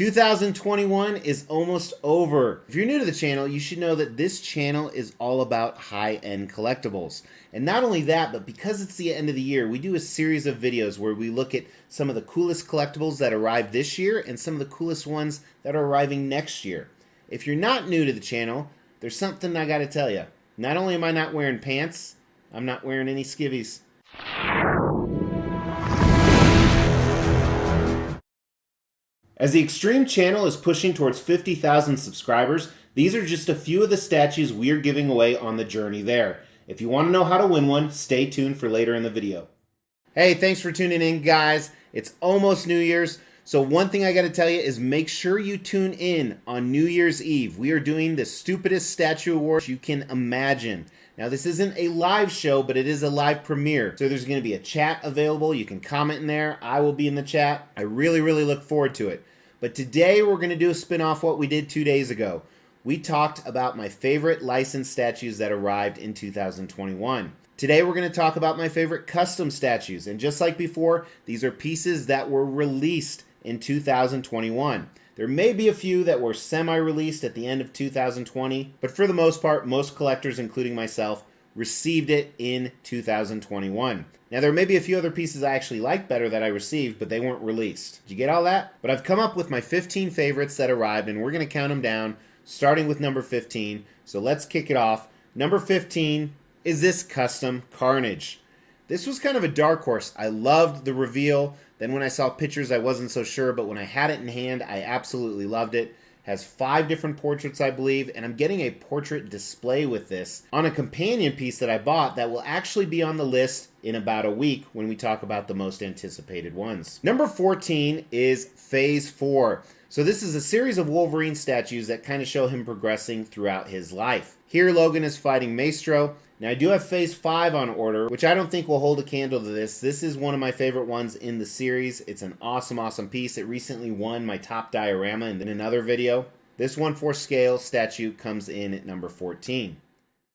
2021 is almost over. If you're new to the channel, you should know that this channel is all about high-end collectibles. And not only that, but because it's the end of the year, we do a series of videos where we look at some of the coolest collectibles that arrived this year and some of the coolest ones that are arriving next year. If you're not new to the channel, there's something I gotta tell you. Not only am I not wearing pants, I'm not wearing any skivvies. As the Extreme channel is pushing towards 50,000 subscribers, these are just a few of the statues we are giving away on the journey there. If you want to know how to win one, stay tuned for later in the video. Hey, thanks for tuning in, guys. It's almost New Year's, so one thing I got to tell you is make sure you tune in on New Year's Eve. We are doing the stupidest statue award you can imagine. Now, this isn't a live show, but it is a live premiere. So there's going to be a chat available. You can comment in there. I will be in the chat. I really look forward to it. But today we're going to do a spin-off what we did 2 days ago. We talked about my favorite licensed statues that arrived in 2021. Today we're going to talk about my favorite custom statues. And just like before, these are pieces that were released in 2021. There may be a few that were semi-released at the end of 2020, but for the most part, most collectors, including myself, received it in 2021. Now, there may be a few other pieces I actually like better that I received, but they weren't released. Did you get all that? But I've come up with my 15 favorites that arrived, and we're going to count them down, starting with number 15. So let's kick it off. Number 15 is this custom Carnage. This was kind of a dark horse. I loved the reveal. Then when I saw pictures, I wasn't so sure, but when I had it in hand, I absolutely loved it. Has 5 different portraits, I believe, and I'm getting a portrait display with this on a companion piece that I bought that will actually be on the list in about a week when we talk about the most anticipated ones. Number 14 is Phase 4. So this is a series of Wolverine statues that kind of show him progressing throughout his life. Here Logan is fighting Maestro. Now I do have Phase 5 on order, which I don't think will hold a candle to this. This is one of my favorite ones in the series. It's an awesome piece. It recently won my top diorama in another video. This 1/4 scale statue comes in at number 14.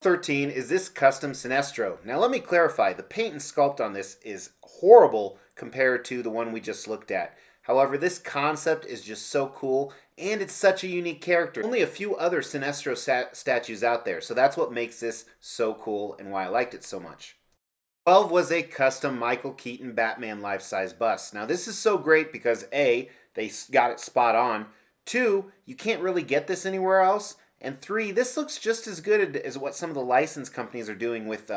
13 is this custom Sinestro. Now let me clarify, the paint and sculpt on this is horrible compared to the one we just looked at. However, this concept is just so cool, and it's such a unique character. Only a few other Sinestro statues out there, so that's what makes this so cool and why I liked it so much. 12 was a custom Michael Keaton Batman life-size bust. Now this is so great because A, they got it spot on, 2, you can't really get this anywhere else, and 3, this looks just as good as what some of the license companies are doing with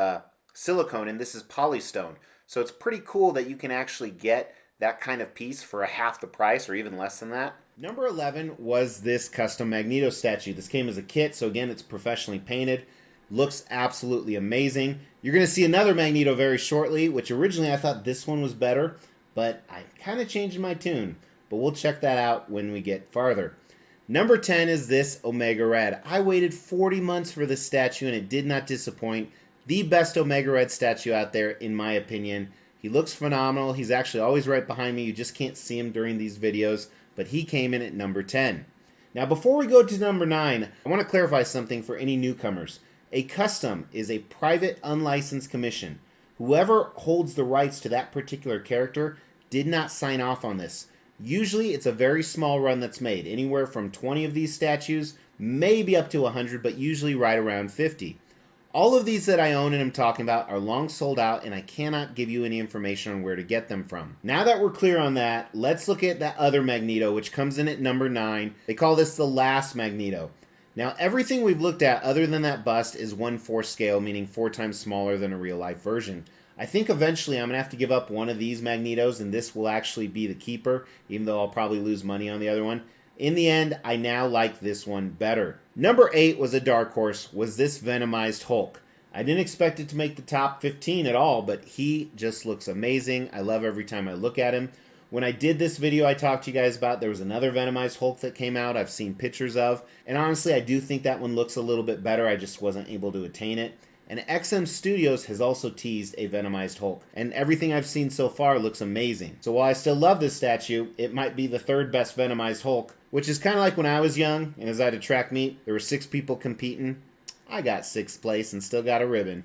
silicone, and this is polystone. So it's pretty cool that you can actually get that kind of piece for a half the price or even less than that. Number 11 was this custom Magneto statue. This came as a kit, so again, it's professionally painted. Looks absolutely amazing. You're going to see another Magneto very shortly, which originally I thought this one was better, but I kind of changed my tune. But we'll check that out when we get farther. Number 10 is this Omega Red. I waited 40 months for this statue and it did not disappoint. The best Omega Red statue out there, in my opinion. He looks phenomenal. He's actually always right behind me. You just can't see him during these videos, but he came in at number 10. Now, before we go to number 9, I want to clarify something for any newcomers. A custom is a private, unlicensed commission. Whoever holds the rights to that particular character did not sign off on this. Usually, it's a very small run that's made, anywhere from 20 of these statues, maybe up to 100, but usually right around 50. All of these that I own and I'm talking about are long sold out, and I cannot give you any information on where to get them from. Now that we're clear on that, let's look at that other Magneto, which comes in at number 9. They call this the last Magneto. Now, everything we've looked at other than that bust is 1/4 scale, meaning 4 times smaller than a real-life version. I think eventually I'm going to have to give up one of these Magnetos, and this will actually be the keeper, even though I'll probably lose money on the other one. In the end, I now like this one better. Number 8 was a dark horse, was this Venomized Hulk. I didn't expect it to make the top 15 at all, but he just looks amazing. I love every time I look at him. When I did this video I talked to you guys about, there was another Venomized Hulk that came out I've seen pictures of, and honestly I do think that one looks a little bit better. I just wasn't able to attain it. And XM Studios has also teased a Venomized Hulk, and everything I've seen so far looks amazing. So while I still love this statue, it might be the 3rd best Venomized Hulk, which is kind of like when I was young, and as I had a track meet, there were 6 people competing. I got 6th place and still got a ribbon.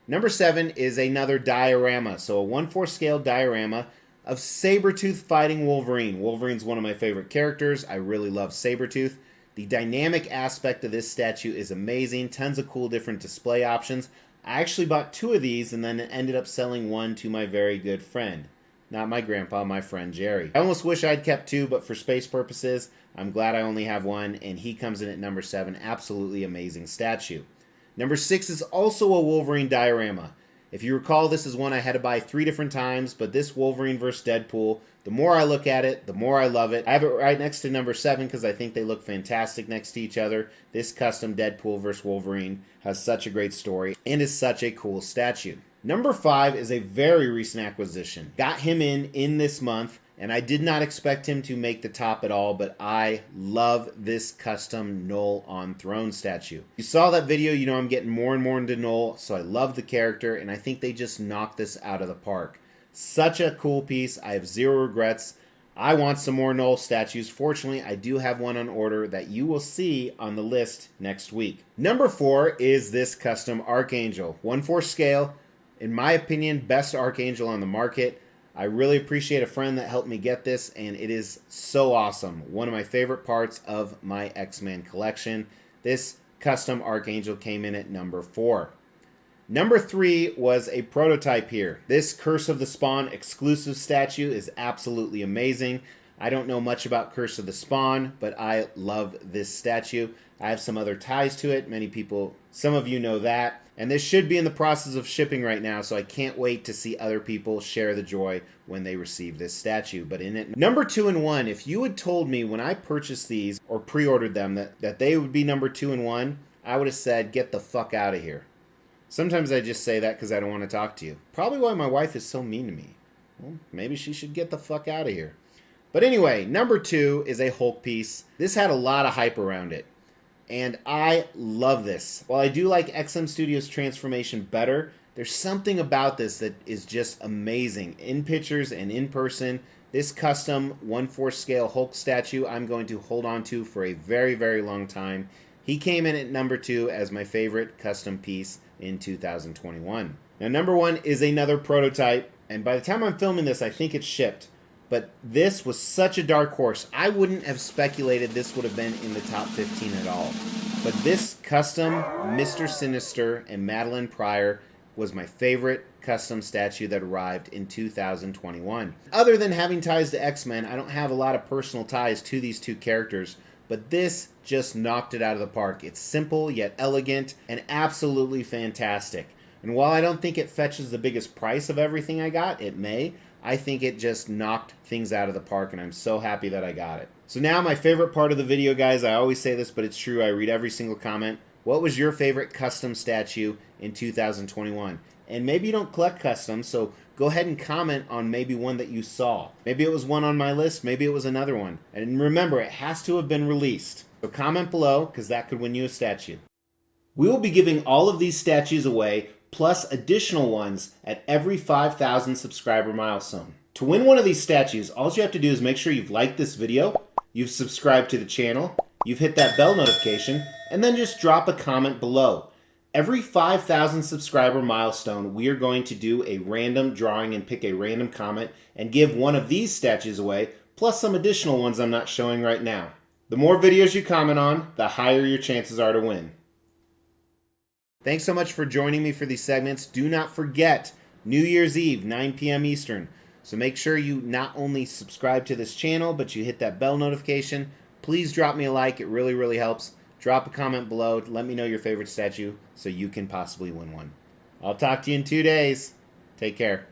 Number 7 is another diorama, so a 1/4 scale diorama of Sabretooth fighting Wolverine. Wolverine's one of my favorite characters. I really love Sabretooth. The dynamic aspect of this statue is amazing. Tons of cool different display options. I actually bought 2 of these and then ended up selling one to my very good friend. Not my grandpa, my friend Jerry. I almost wish I'd kept 2, but for space purposes, I'm glad I only have 1, and he comes in at number 7. Absolutely amazing statue. Number 6 is also a Wolverine diorama. If you recall, this is one I had to buy 3 different times, but this Wolverine vs. Deadpool, the more I look at it, the more I love it. I have it right next to number 7 because I think they look fantastic next to each other. This custom Deadpool vs. Wolverine has such a great story and is such a cool statue. Number 5 is a very recent acquisition. Got him in this month, and I did not expect him to make the top at all, but I love this custom Knull on Throne statue. You saw that video, you know I'm getting more and more into Knull, so I love the character, and I think they just knocked this out of the park. Such a cool piece. I have zero regrets. I want some more Knull statues. Fortunately, I do have one on order that you will see on the list next week. Number 4 is this custom Archangel. 1/4 scale. In my opinion, best Archangel on the market. I really appreciate a friend that helped me get this, and it is so awesome. One of my favorite parts of my X-Men collection. This custom Archangel came in at number 4. Number 3 was a prototype here. This Curse of the Spawn exclusive statue is absolutely amazing. I don't know much about Curse of the Spawn, but I love this statue. I have some other ties to it. Some of you know that. And this should be in the process of shipping right now, so I can't wait to see other people share the joy when they receive this statue. But in it, number 2 and 1, if you had told me when I purchased these or pre-ordered them that they would be number 2 and 1, I would have said, get the fuck out of here. Sometimes I just say that because I don't want to talk to you. Probably why my wife is so mean to me. Well, maybe she should get the fuck out of here. But anyway, number 2 is a Hulk piece. This had a lot of hype around it, and I love this. While I do like XM Studios Transformation better, there's something about this that is just amazing. In pictures and in person, this custom 1/4 scale Hulk statue I'm going to hold on to for a very, very long time. He came in at number 2 as my favorite custom piece in 2021. Now, number 1 is another prototype, and by the time I'm filming this, I think it's shipped. But this was such a dark horse. I wouldn't have speculated this would have been in the top 15 at all. But this custom Mr. Sinister and Madeline Pryor was my favorite custom statue that arrived in 2021. Other than having ties to X-Men, I don't have a lot of personal ties to these 2 characters, but this just knocked it out of the park. It's simple yet elegant and absolutely fantastic. And while I don't think it fetches the biggest price of everything I got, it may, I think it just knocked things out of the park, and I'm so happy that I got it. So now my favorite part of the video, guys, I always say this, but it's true. I read every single comment. What was your favorite custom statue in 2021? And maybe you don't collect customs, so go ahead and comment on maybe one that you saw. Maybe it was one on my list, maybe it was another one. And remember, it has to have been released. So comment below, because that could win you a statue. We will be giving all of these statues away, plus additional ones at every 5,000 subscriber milestone. To win one of these statues, all you have to do is make sure you've liked this video, you've subscribed to the channel, you've hit that bell notification, and then just drop a comment below. Every 5,000 subscriber milestone, we are going to do a random drawing and pick a random comment and give one of these statues away, plus some additional ones I'm not showing right now. The more videos you comment on, the higher your chances are to win. Thanks so much for joining me for these segments. Do not forget, New Year's Eve, 9 p.m. Eastern. So make sure you not only subscribe to this channel, but you hit that bell notification. Please drop me a like. It really, really helps. Drop a comment below. Let me know your favorite statue so you can possibly win one. I'll talk to you in 2 days. Take care.